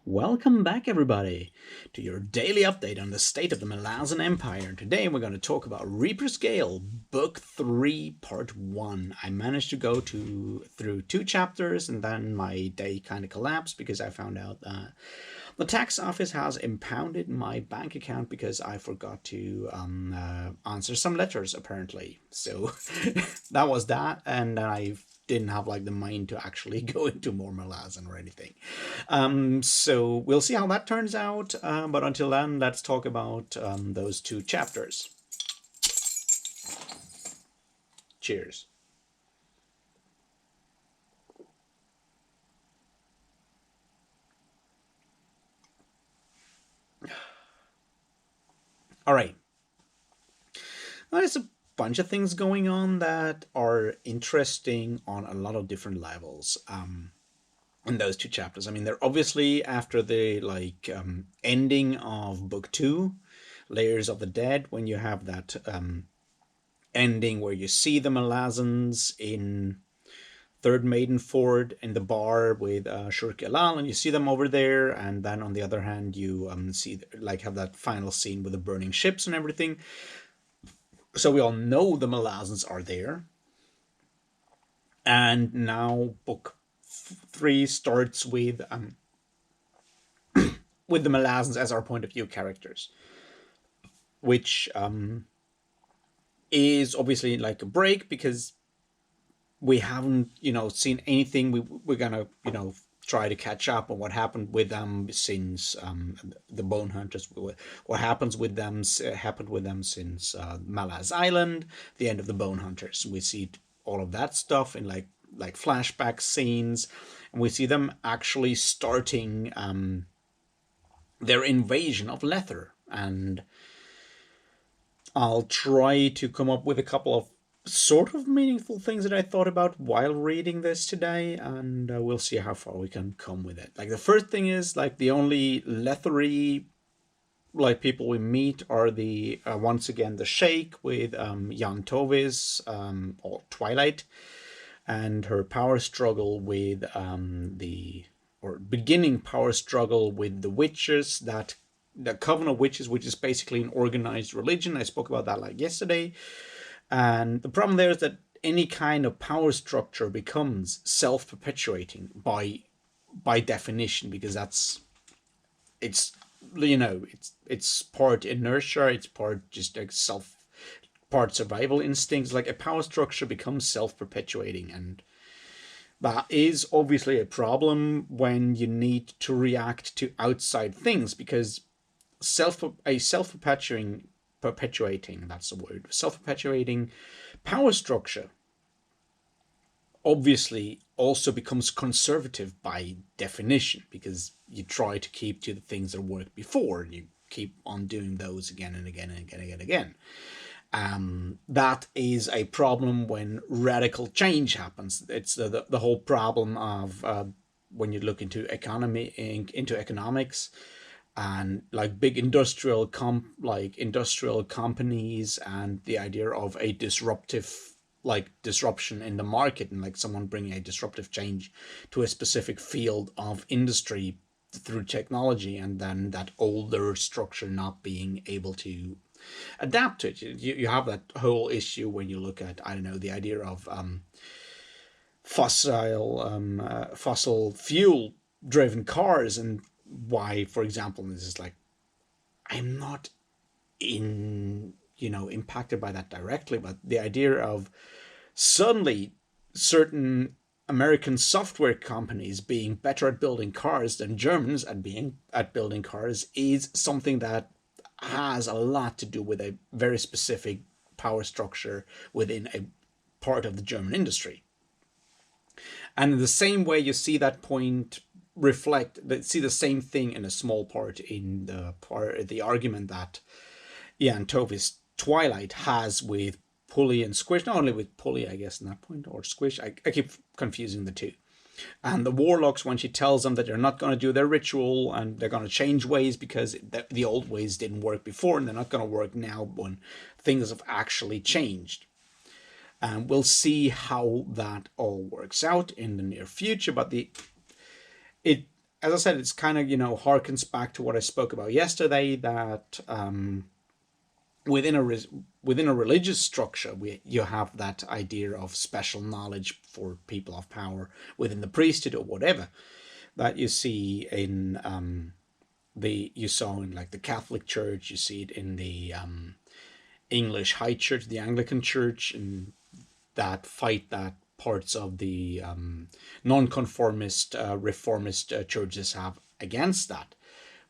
Welcome back, everybody, to your daily update on the state of the Malazan Empire. Today we're going to talk about Reaper's Gale, Book 3, Part 1. I managed to go through 2 chapters, and then my day kind of collapsed because I found out that the tax office has impounded my bank account because I forgot to answer some letters, apparently. So that was that, and I didn't have like the mind to actually go into more Malazan or anything. So we'll see how that turns out. But until then, let's talk about those 2 chapters. Cheers. All right. There's a bunch of things going on that are interesting on a lot of different levels. In those 2 chapters. I mean, they're obviously after the ending of book 2, Layers of the Dead, when you have that ending where you see the Malazans in Third Maidenford in the bar with Shurk Elal, and you see them over there, and then on the other hand you see have that final scene with the burning ships and everything. So we all know the Malazans are there, and now book 3 starts with the Malazans as our point of view characters, which is obviously like a break because we haven't seen anything. We're gonna try to catch up on what happened with them since the Bone Hunters. What happened with them since Malaz Island, the end of the Bone Hunters. We see all of that stuff in like flashback scenes, and we see them actually starting their invasion of Lether. And I'll try to come up with a couple of sort of meaningful things that I thought about while reading this today, and we'll see how far we can come with it. Like, the first thing is, like, the only Lethery people we meet are the once again the Sheikh with Jan Tovis, or Twilight, and her power struggle with beginning power struggle with the witches, that the Coven of Witches, which is basically an organized religion. I spoke about that like yesterday. And the problem there is that any kind of power structure becomes self-perpetuating by definition, because it's part inertia, it's part just like part survival instincts. Like, a power structure becomes self-perpetuating, and that is obviously a problem when you need to react to outside things, because self-perpetuating that's the word, self-perpetuating power structure obviously also becomes conservative by definition, because you try to keep to the things that worked before, and you keep on doing those again and again and again and again. That is a problem when radical change happens. It's the whole problem of when you look into economics, and like big industrial companies, and the idea of a disruption in the market, and like someone bringing a disruptive change to a specific field of industry through technology, and then that older structure not being able to adapt to it. You have that whole issue when you look at, I don't know, the idea of fossil fuel driven cars, and why, for example, this is like, I'm not impacted by that directly, but the idea of suddenly certain American software companies being better at building cars than Germans at building cars is something that has a lot to do with a very specific power structure within a part of the German industry. And in the same way, you see that point see the same thing in a small part in the argument that Jan Tovis Twilight has with Pulley and Squish. Not only with Pulley, I guess, in that point, or Squish. I keep confusing the two. And the warlocks, when she tells them that they're not going to do their ritual and they're going to change ways because the old ways didn't work before, and they're not going to work now when things have actually changed. And we'll see how that all works out in the near future. But as I said, it's kind of, harkens back to what I spoke about yesterday, that within a within a religious structure, you have that idea of special knowledge for people of power within the priesthood or whatever, that you see in you saw in like the Catholic Church, you see it in the English High Church, the Anglican Church, and that fight that parts of the nonconformist, reformist churches have against that.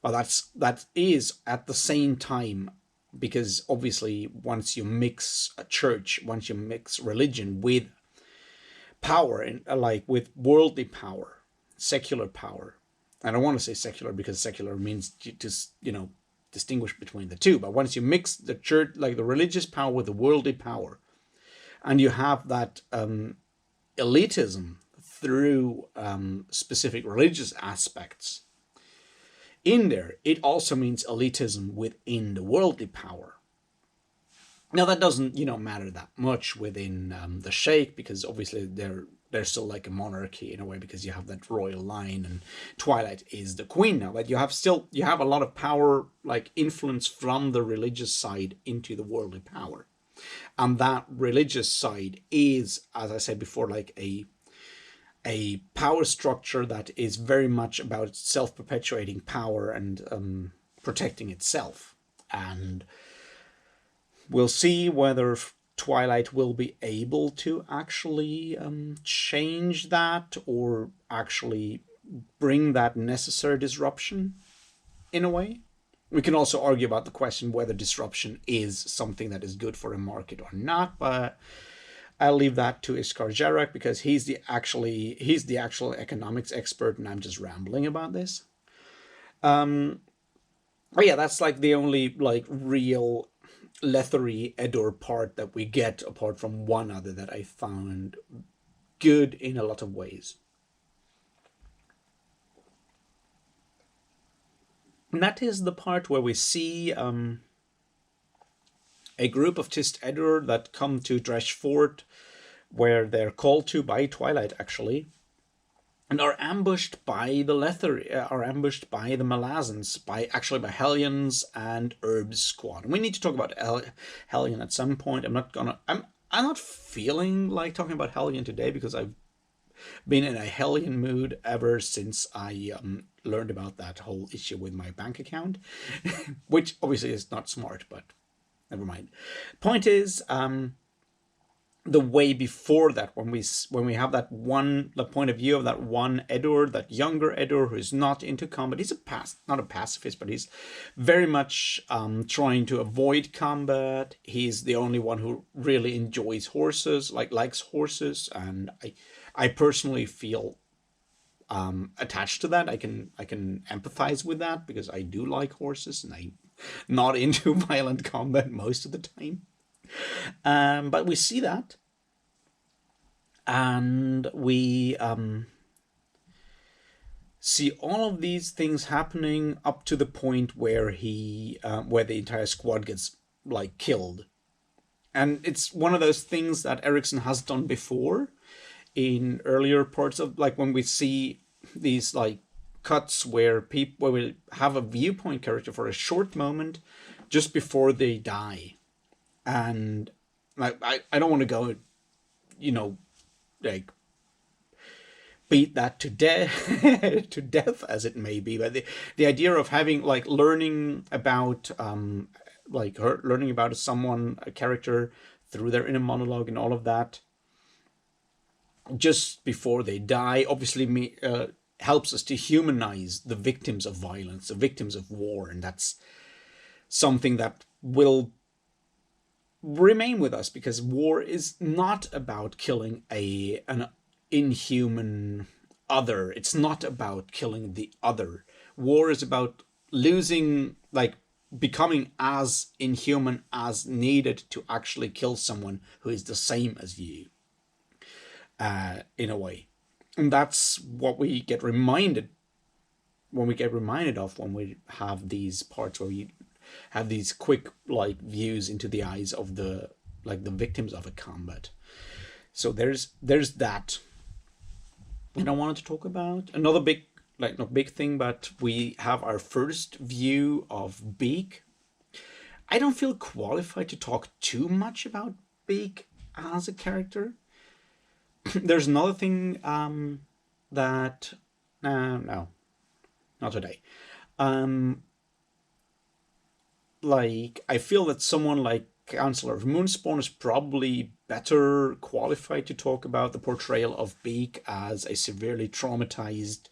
But that is at the same time, because obviously once you mix a church, once you mix religion with power, and like with worldly power, secular power. I don't want to say secular because secular means just, distinguish between the two. But once you mix the church, like the religious power, with the worldly power, and you have that elitism through specific religious aspects in there, it also means elitism within the worldly power. Now that doesn't, matter that much within the Sheikh, because obviously they're still like a monarchy in a way, because you have that royal line, and Twilight is the queen now. But you have a lot of power, like influence from the religious side into the worldly power, and that religious side is, as I said before, like a power structure that is very much about self-perpetuating power and protecting itself. And we'll see whether Twilight will be able to actually change that, or actually bring that necessary disruption in a way. We can also argue about the question whether disruption is something that is good for a market or not, but I'll leave that to Iskar Jarak, because he's the actual economics expert, and I'm just rambling about this. But yeah, that's like the only like real Lethery Edor part that we get, apart from one other that I found good in a lot of ways. And that is the part where we see a group of Tist Edor that come to Dresh Fort, where they're called to by Twilight, actually, and are ambushed by the Lethery, are ambushed by the Malazans, by Hellions and Herb's squad. And we need to talk about Hellion at some point. I'm not feeling like talking about Hellion today, because I've been in a Hellion mood ever since I learned about that whole issue with my bank account, which obviously is not smart, but never mind. Point is, the way before that, when we have that one, the point of view of that one Edor, that younger Edor who is not into combat. He's not a pacifist, but he's very much trying to avoid combat. He's the only one who really enjoys horses, likes horses, and I personally feel attached to that. I can empathize with that, because I do like horses, and I'm not into violent combat most of the time. But we see that, and we see all of these things happening up to the point where where the entire squad gets like killed. And it's one of those things that Erickson has done before in earlier parts of, like, when we see these like cuts where we have a viewpoint character for a short moment just before they die. And I don't want to go, like beat that to death to death as it may be, but the idea of having like learning about learning about someone, a character, through their inner monologue and all of that just before they die, obviously helps us to humanize the victims of violence, the victims of war, and that's something that will remain with us, because war is not about killing an inhuman other. It's not about killing the other. War is about losing, like, becoming as inhuman as needed to actually kill someone who is the same as you, in a way. And that's what we get reminded of when we have these parts where we have these quick like views into the eyes of the victims of a combat. So there's that. And I wanted to talk about another big like not big thing, but we have our first view of Beak. I don't feel qualified to talk too much about Beak as a character. There's another thing that no, not today. Um, like I feel that someone like Counselor Moonspawn is probably better qualified to talk about the portrayal of Beak as a severely traumatized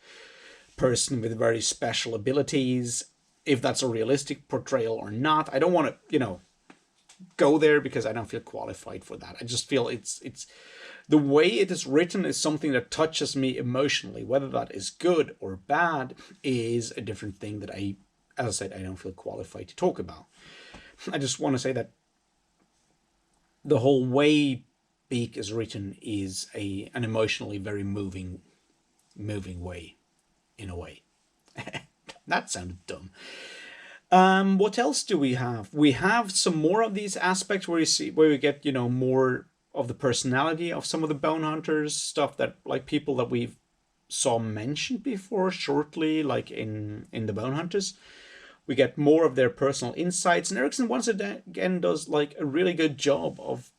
person with very special abilities. If that's a realistic portrayal or not, I don't want to, go there because I don't feel qualified for that. I just feel it's the way it is written is something that touches me emotionally. Whether that is good or bad is a different thing that as I said, I don't feel qualified to talk about. I just want to say that the whole way Beak is written is an emotionally very moving way, in a way. That sounded dumb. What else do we have? We have some more of these aspects where we get more of the personality of some of the bone hunters, stuff that like people that we've saw mentioned before shortly, like in the bone hunters. We get more of their personal insights, and Erickson once again does like a really good job of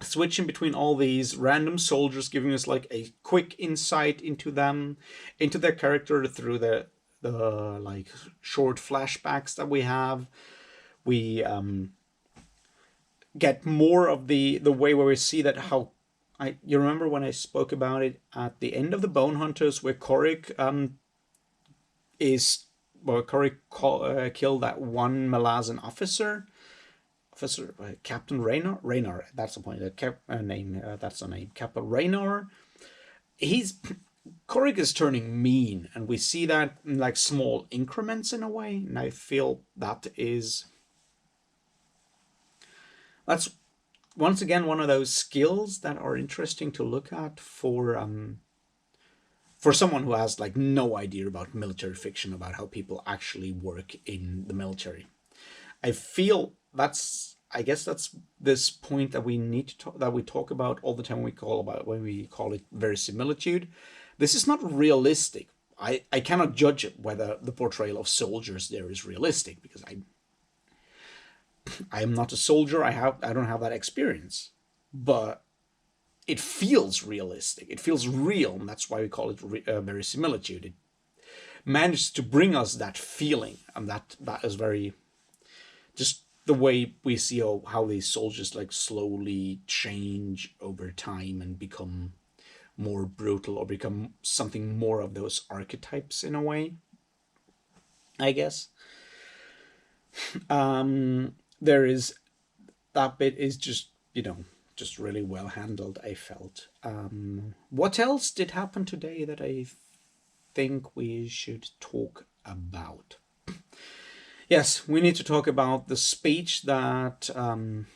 switching between all these random soldiers, giving us like a quick insight into them, into their character through the like short flashbacks that we have. We get more of the way where we see that how you remember when I spoke about it at the end of the Bone Hunters, where Korik is well, Korik killed that one Malazan officer Captain Raynar. That's the point. The name. That's the name. Captain Raynar. He's Korik is turning mean, and we see that in like small increments in a way. And I feel that's once again one of those skills that are interesting to look at for someone who has like no idea about military fiction, about how people actually work in the military. I feel I guess that's this point that we need to talk, that we talk about all the time when we call it verisimilitude. This is not realistic. I cannot judge it whether the portrayal of soldiers there is realistic because I am not a soldier. I don't have that experience, but it feels realistic. It feels real, and that's why we call it verisimilitude. It manages to bring us that feeling, and that is very just the way we see how these soldiers like slowly change over time and become more brutal or become something more of those archetypes in a way, I guess. There is that bit is just really well handled, I felt. What else did happen today that I think we should talk about? Yes, we need to talk about the speech that Adjunct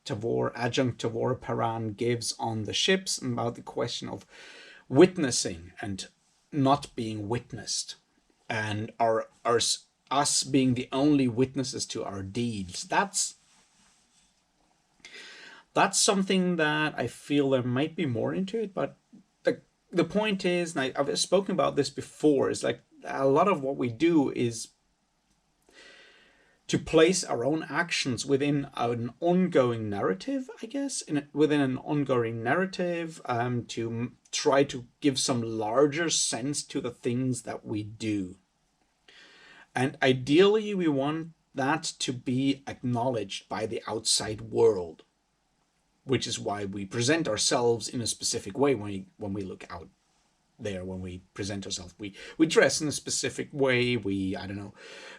Tavora Paran gives on the ships about the question of witnessing and not being witnessed, and us being the only witnesses to our deeds. That's something that I feel there might be more into it, but the point is, and I've spoken about this before, is like a lot of what we do is to place our own actions within an ongoing narrative, I guess, within an ongoing narrative, to try to give some larger sense to the things that we do. And ideally, we want that to be acknowledged by the outside world, which is why we present ourselves in a specific way when we look out there. When we present ourselves, we dress in a specific way. We, I don't know,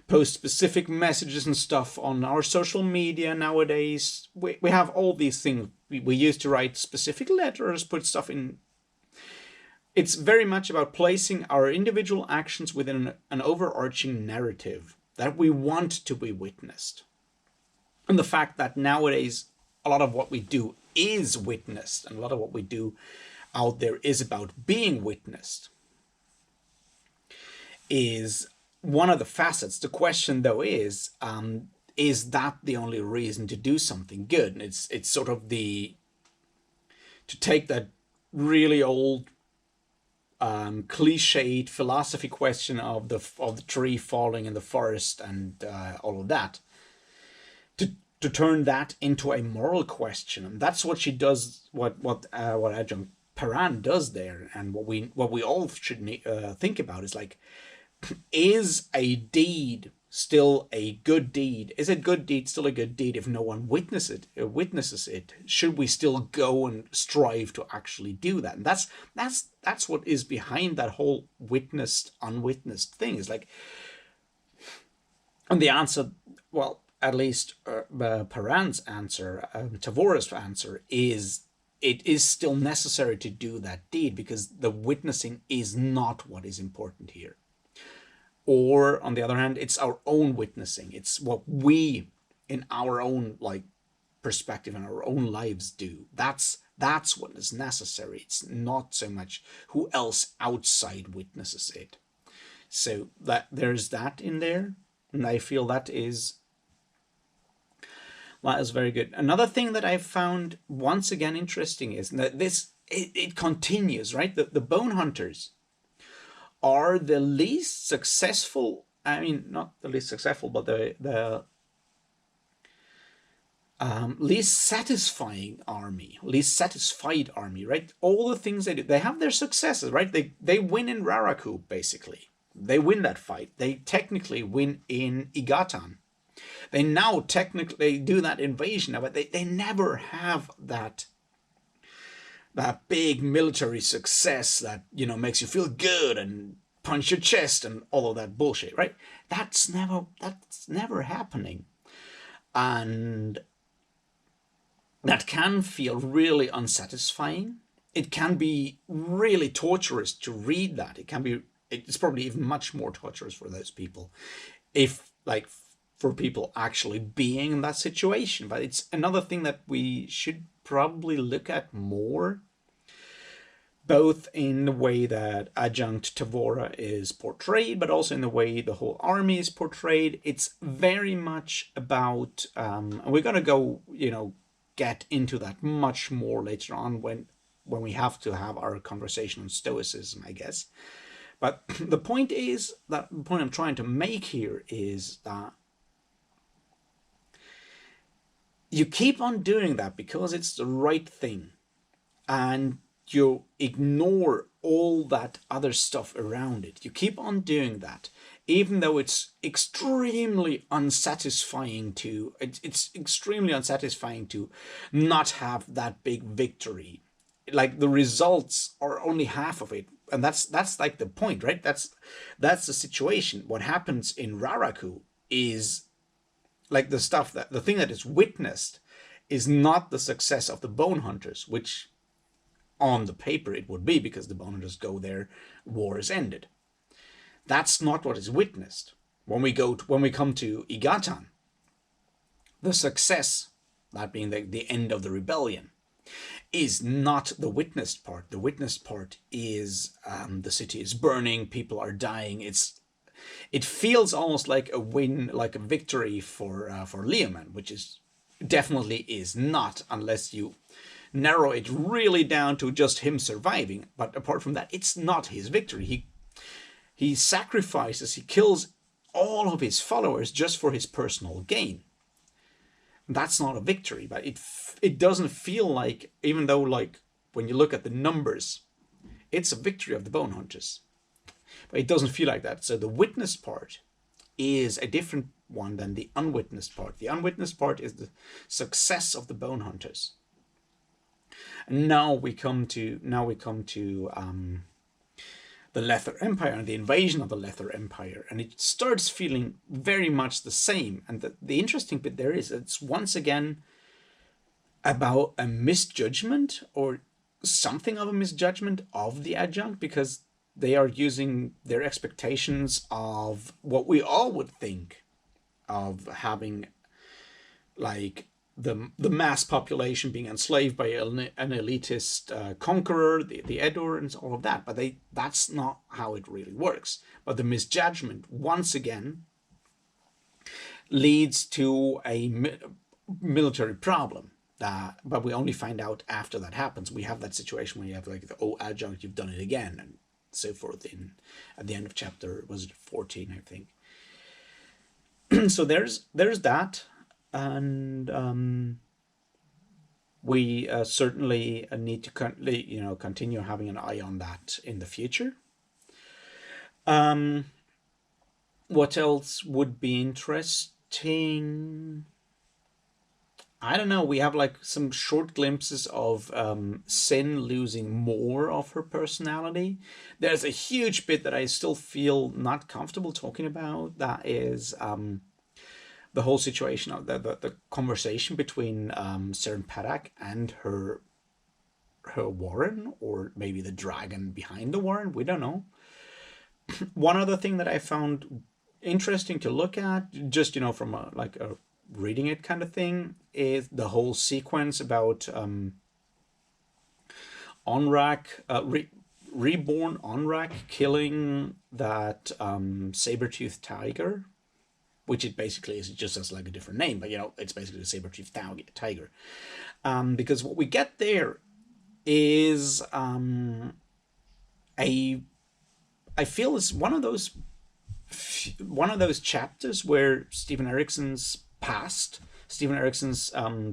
post specific messages and stuff on our social media nowadays. We have all these things. We used to write specific letters, put stuff in. It's very much about placing our individual actions within an overarching narrative that we want to be witnessed. And the fact that nowadays a lot of what we do is witnessed, and a lot of what we do out there is about being witnessed, is one of the facets. The question, though, is that the only reason to do something good? And it's sort of to take that really old cliched philosophy question of the tree falling in the forest and all of that, to turn that into a moral question. And that's what she does. What Adjunct Paran does there, and what we all should think about is like, is a deed still a good deed? Is a good deed still a good deed if no one witnesses it? Should we still go and strive to actually do that? And that's what is behind that whole witnessed unwitnessed thing. Is like, and the answer, well, at least Paran's answer, Tavora's answer is, it is still necessary to do that deed because the witnessing is not what is important here. Or on the other hand, it's our own witnessing. It's what we, in our own like perspective and our own lives, do. That's what is necessary. It's not so much who else outside witnesses it. So that there's that in there, and I feel that is very good. Another thing that I found once again interesting is that it continues, right? The bone hunters are the least successful. I mean, not the least successful, but the least satisfying army, least satisfied army, right? All the things they do, they have their successes, right? They win in Raraku, basically. They win that fight. They technically win in Igatan. They now technically do that invasion, but they never have that big military success that, you know, makes you feel good and punch your chest and all of that bullshit, right? That's never happening. And that can feel really unsatisfying. It can be really torturous to read that. It's probably even much more torturous for those people, if like for people actually being in that situation. But it's another thing that we should probably look at more, both in the way that Adjunct Tavora is portrayed, but also in the way the whole army is portrayed. It's very much about, and we're going to go, get into that much more later on when we have to have our conversation on Stoicism, I guess. But the point I'm trying to make here is that you keep on doing that because it's the right thing, and you ignore all that other stuff around it. You keep on doing that, even though it's extremely unsatisfying it's extremely unsatisfying to not have that big victory. Like, the results are only half of it, and that's like the point, right? That's the situation. What happens in Raraku is like the thing that is witnessed is not the success of the bone hunters, which on the paper it would be, because the bone hunters go there, war is ended. That's not what is witnessed. When we come to Igatan, the success, that being the end of the rebellion, is not the witnessed part. The witnessed part is the city is burning, people are dying. It feels almost like a win, like a victory for Leoman, which is definitely is not, unless you narrow it really down to just him surviving. But apart from that, it's not his victory. He sacrifices, he kills all of his followers just for his personal gain. That's not a victory, but it doesn't feel like, even though, like, when you look at the numbers, it's a victory of the bone hunters. But it doesn't feel like that. So the witnessed part is a different one than the unwitnessed part. The unwitnessed part is the success of the bone hunters. And now we come to the Lether Empire and the invasion of the Lether Empire, and it starts feeling very much the same. And the interesting bit there is, it's once again about a misjudgment, or something of a misjudgment, of the adjunct, because they are using their expectations of what we all would think of having, like, the mass population being enslaved by an elitist conqueror, the Edur, and all of that. But that's not how it really works. But the misjudgment, once again, leads to a military problem. But we only find out after that happens. We have that situation where you have, like, oh, adjunct, you've done it again. And so forth in at the end of chapter, was it 14, I think. So there's that, and we certainly need to continue having an eye on that in the future. What else would be interesting? I don't know. We have like some short glimpses of Sin losing more of her personality. There's a huge bit that I still feel not comfortable talking about. That is the whole situation of the conversation between Seren Padak and her warren, or maybe the dragon behind the warren. We don't know. One other thing that I found interesting to look at, just from a reading it kind of thing, is the whole sequence about Onrak, reborn Onrak killing that saber-toothed tiger, which it basically is, just as like a different name, but it's basically the saber-toothed tiger. Because what we get there is I feel is one of those chapters where Stephen Erickson's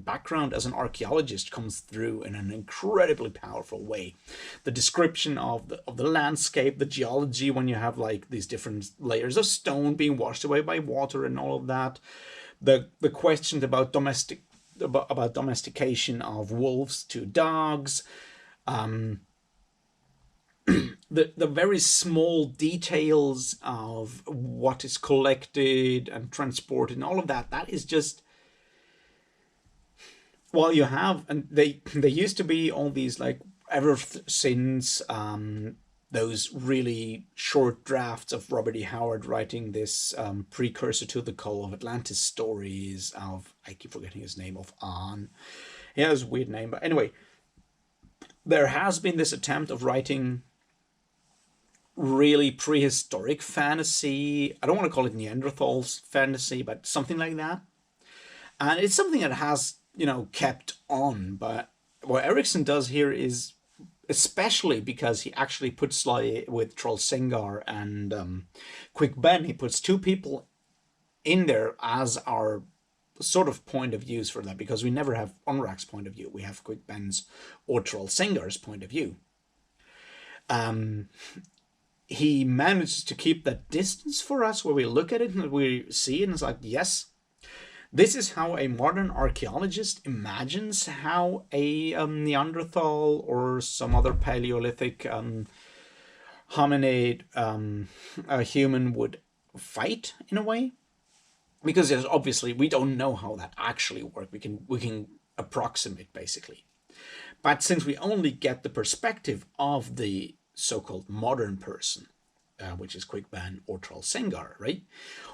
background as an archaeologist comes through in an incredibly powerful way. The description of the landscape, the geology, when you have like these different layers of stone being washed away by water and all of that. The questions about domestication of wolves to dogs. The very small details of what is collected and transported and all of that is just, well, you have, and they used to be all these, like, ever since those really short drafts of Robert E. Howard writing this precursor to the Call of Atlantis stories of, I keep forgetting his name, of An. He has a weird name, but anyway, there has been this attempt of writing really prehistoric fantasy. I don't want to call it Neanderthals fantasy, but something like that. And it's something that has, kept on. But what Erickson does here is, especially because he actually puts, like, with Troll Sengar and Quick Ben, he puts two people in there as our sort of point of views for that, because we never have Onrak's point of view. We have Quick Ben's or Troll Sengar's point of view. He manages to keep that distance for us where we look at it and we see it and it's like, yes, this is how a modern archaeologist imagines how a Neanderthal or some other Paleolithic hominid, a human, would fight, in a way. Because obviously we don't know how that actually works. We can approximate, basically. But since we only get the perspective of the so-called modern person, which is Quick Ben or Troll Sengar, right?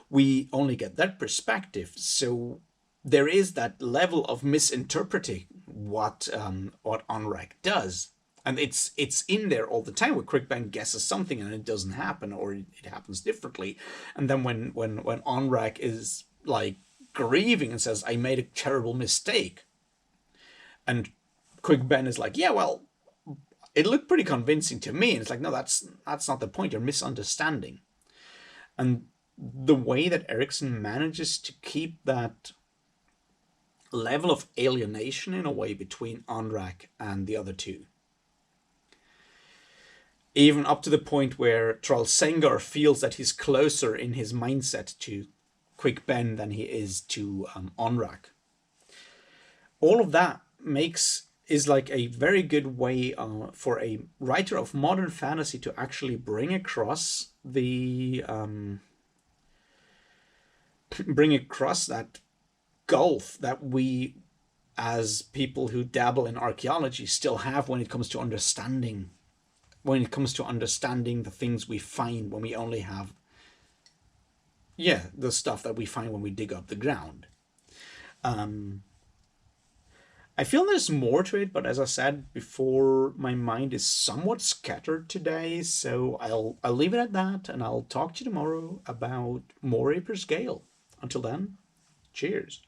We only get that perspective, so there is that level of misinterpreting what Onrak does, and it's in there all the time. Where Quick Ben guesses something and it doesn't happen, or it happens differently, and then when Onrak is like grieving and says, "I made a terrible mistake," and Quick Ben is like, "Yeah, well, it looked pretty convincing to me." And it's like, no, that's not the point. You're misunderstanding. And the way that Erickson manages to keep that level of alienation, in a way, between Onrak and the other two, even up to the point where Troll Sengar feels that he's closer in his mindset to Quick Ben than he is to Onrak. All of that is like a very good way for a writer of modern fantasy to actually bring across that gulf that we, as people who dabble in archaeology, still have when it comes to understanding the things we find when we only have the stuff that we find when we dig up the ground. I feel there's more to it, but as I said before, my mind is somewhat scattered today, so I'll leave it at that, and I'll talk to you tomorrow about more Apers Gale. Until then, cheers.